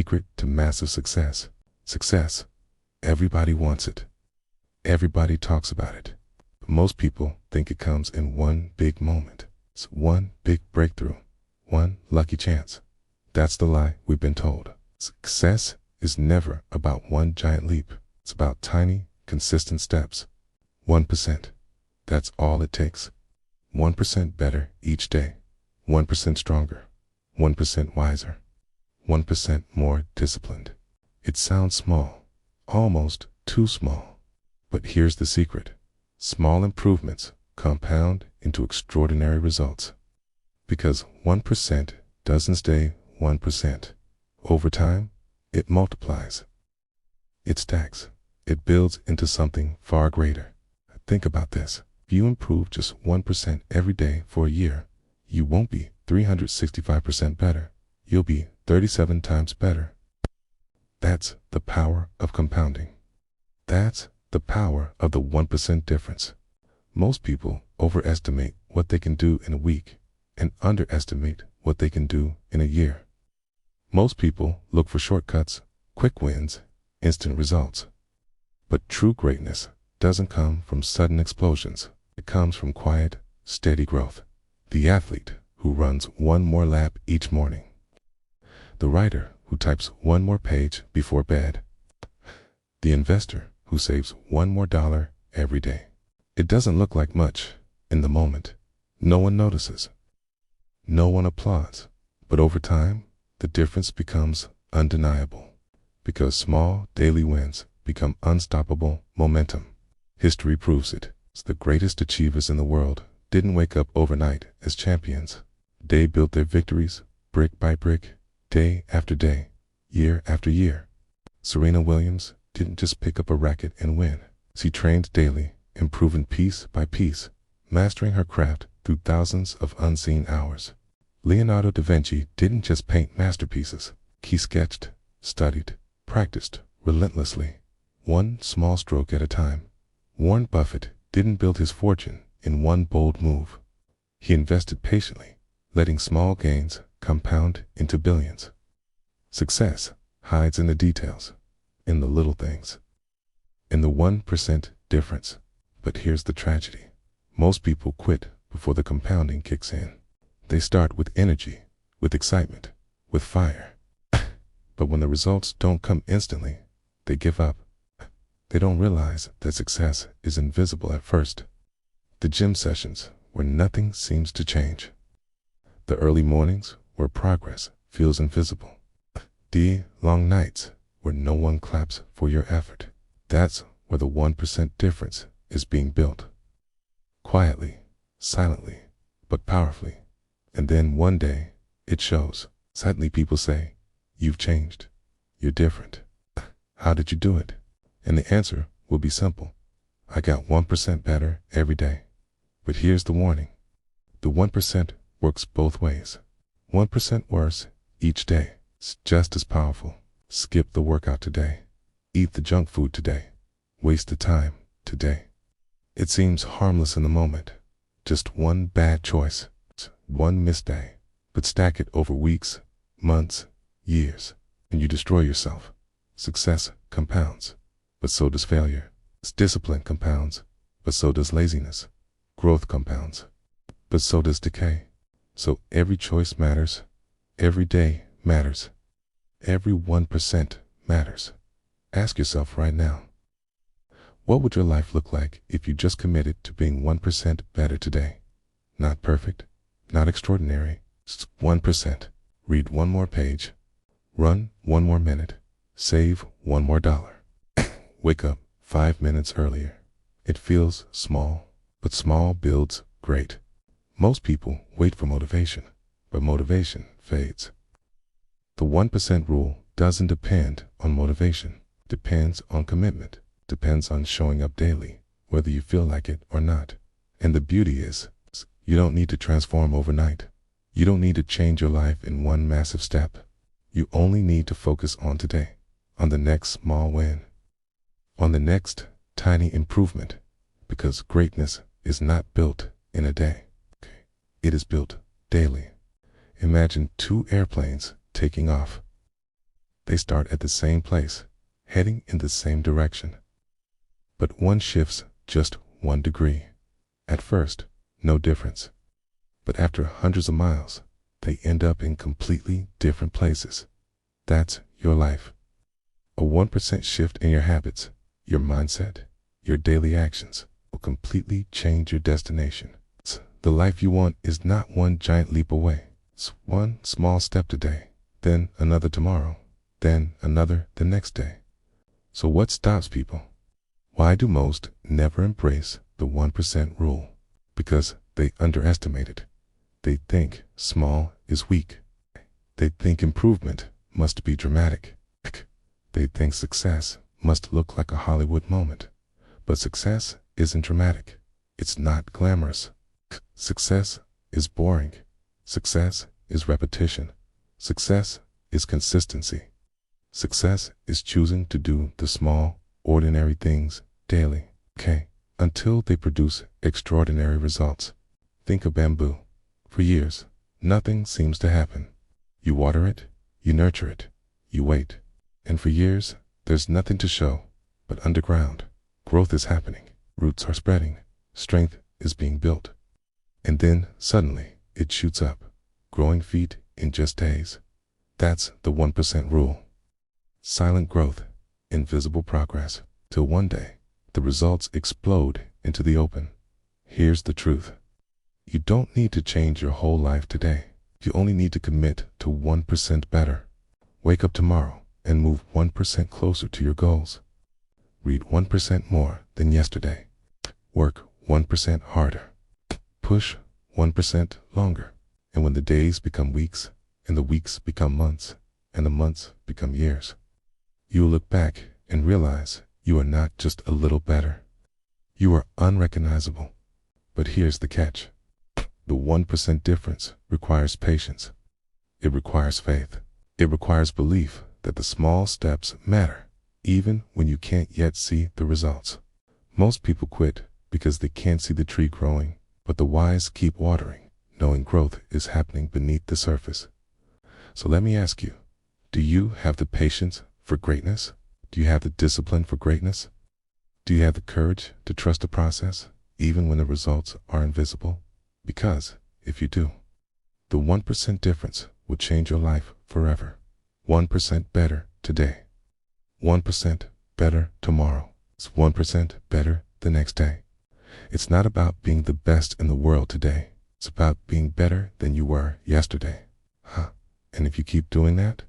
Secret to massive success. Success. Everybody wants it. Everybody talks about it. But most people think it comes in one big moment. It's one big breakthrough. One lucky chance. That's the lie we've been told. Success is never about one giant leap. It's about tiny, consistent steps. 1%. That's all it takes. 1% better each day. 1% stronger. 1% wiser. 1% more disciplined. It sounds small, almost too small. But here's the secret. Small improvements compound into extraordinary results. Because 1% doesn't stay 1%. Over time, it multiplies. It stacks. It builds into something far greater. Think about this. If you improve just 1% every day for a year, you won't be 365% better. You'll be 37 times better. That's the power of compounding. That's the power of the 1% difference. Most people overestimate what they can do in a week and underestimate what they can do in a year. Most people look for shortcuts, quick wins, instant results. But true greatness doesn't come from sudden explosions. It comes from quiet, steady growth. The athlete who runs one more lap each morning. The writer who types one more page before bed. The investor who saves one more dollar every day. It doesn't look like much in the moment. No one notices. No one applauds. But over time, the difference becomes undeniable. Because small daily wins become unstoppable momentum. History proves it. The greatest achievers in the world didn't wake up overnight as champions. They built their victories brick by brick, day after day, year after year. Serena Williams didn't just pick up a racket and win. She trained daily, improving piece by piece, mastering her craft through thousands of unseen hours. Leonardo da Vinci didn't just paint masterpieces. He sketched, studied, practiced relentlessly, one small stroke at a time. Warren Buffett didn't build his fortune in one bold move. He invested patiently, letting small gains compound into billions. Success hides in the details, in the little things, in the 1% difference. But here's the tragedy. Most people quit before the compounding kicks in. They start with energy, with excitement, with fire. But when the results don't come instantly, they give up. They don't realize that success is invisible at first. The gym sessions where nothing seems to change. The early mornings where progress feels invisible. The long nights where no one claps for your effort. That's where the 1% difference is being built. Quietly, silently, but powerfully. And then one day, it shows. Suddenly people say, "You've changed. You're different. How did you do it?" And the answer will be simple. I got 1% better every day. But here's the warning. The 1% works both ways. 1% worse each day. It's just as powerful. Skip the workout today. Eat the junk food today. Waste the time today. It seems harmless in the moment. Just one bad choice. One missed day. But stack it over weeks, months, years, and you destroy yourself. Success compounds, but so does failure. Discipline compounds, but so does laziness. Growth compounds, but so does decay. So every choice matters. Every day matters. Every 1% matters. Ask yourself right now, what would your life look like if you just committed to being 1% better today? Not perfect, not extraordinary, just 1%. Read one more page. Run one more minute. Save one more dollar. Wake up 5 minutes earlier. It feels small, but small builds great. Most people wait for motivation, but motivation fades. The 1% rule doesn't depend on motivation. It depends on commitment. Depends on showing up daily, whether you feel like it or not. And the beauty is, you don't need to transform overnight. You don't need to change your life in one massive step. You only need to focus on today, on the next small win, on the next tiny improvement, because greatness is not built in a day. It is built daily. Imagine 2 airplanes taking off. They start at the same place, heading in the same direction. But one shifts just 1 degree. At first, no difference. But after hundreds of miles, they end up in completely different places. That's your life. A 1% shift in your habits, your mindset, your daily actions will completely change your destination. The life you want is not one giant leap away. It's one small step today, then another tomorrow, then another the next day. So what stops people? Why do most never embrace the 1% rule? Because they underestimate it. They think small is weak. They think improvement must be dramatic. They think success must look like a Hollywood moment. But success isn't dramatic. It's not glamorous. Success is boring. Success is repetition. Success is consistency. Success is choosing to do the small, ordinary things daily, until they produce extraordinary results. Think of bamboo. For years, nothing seems to happen. You water it, you nurture it, you wait. And for years, there's nothing to show, but underground, growth is happening, roots are spreading, strength is being built. And then, suddenly, it shoots up, growing feet in just days. That's the 1% rule. Silent growth, invisible progress, till one day, the results explode into the open. Here's the truth. You don't need to change your whole life today. You only need to commit to 1% better. Wake up tomorrow and move 1% closer to your goals. Read 1% more than yesterday. Work 1% harder. Push 1% longer. And when the days become weeks, and the weeks become months, and the months become years, you'll look back and realize you are not just a little better. You are unrecognizable. But here's the catch. The 1% difference requires patience. It requires faith. It requires belief that the small steps matter, even when you can't yet see the results. Most people quit because they can't see the tree growing, but the wise keep watering, knowing growth is happening beneath the surface. So let me ask you, do you have the patience for greatness? Do you have the discipline for greatness? Do you have the courage to trust the process, even when the results are invisible? Because, if you do, the 1% difference will change your life forever. 1% better today. 1% better tomorrow. It's 1% better the next day. It's not about being the best in the world today. It's about being better than you were yesterday. And if you keep doing that,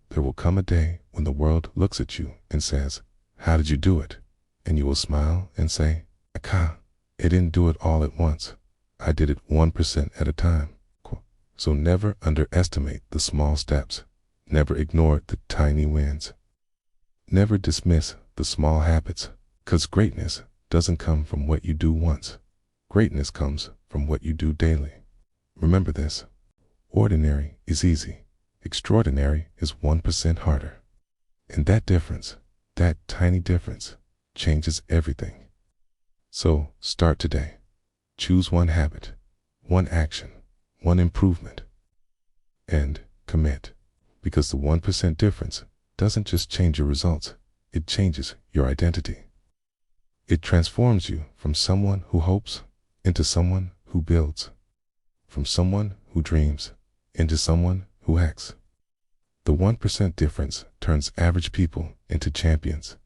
there will come a day when the world looks at you and says, "How did you do it?" And you will smile and say, "I didn't do it all at once. I did it 1% at a time." So never underestimate the small steps. Never ignore the tiny wins. Never dismiss the small habits, because greatness doesn't come from what you do once. Greatness comes from what you do daily. Remember this. Ordinary is easy. Extraordinary is 1% harder. And that difference, that tiny difference, changes everything. So start today. Choose one habit, one action, one improvement, and commit. Because the 1% difference doesn't just change your results, it changes your identity. It transforms you from someone who hopes into someone who builds, from someone who dreams into someone who acts. The 1% difference turns average people into champions.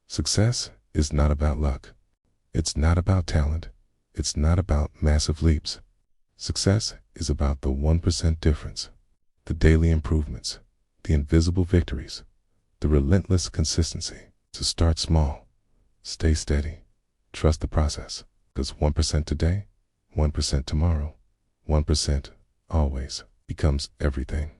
Success is not about luck. It's not about talent. It's not about massive leaps. Success is about the 1% difference, the daily improvements, the invisible victories, the relentless consistency. To start small, stay steady, trust the process, because 1% today, 1% tomorrow, 1% always becomes everything.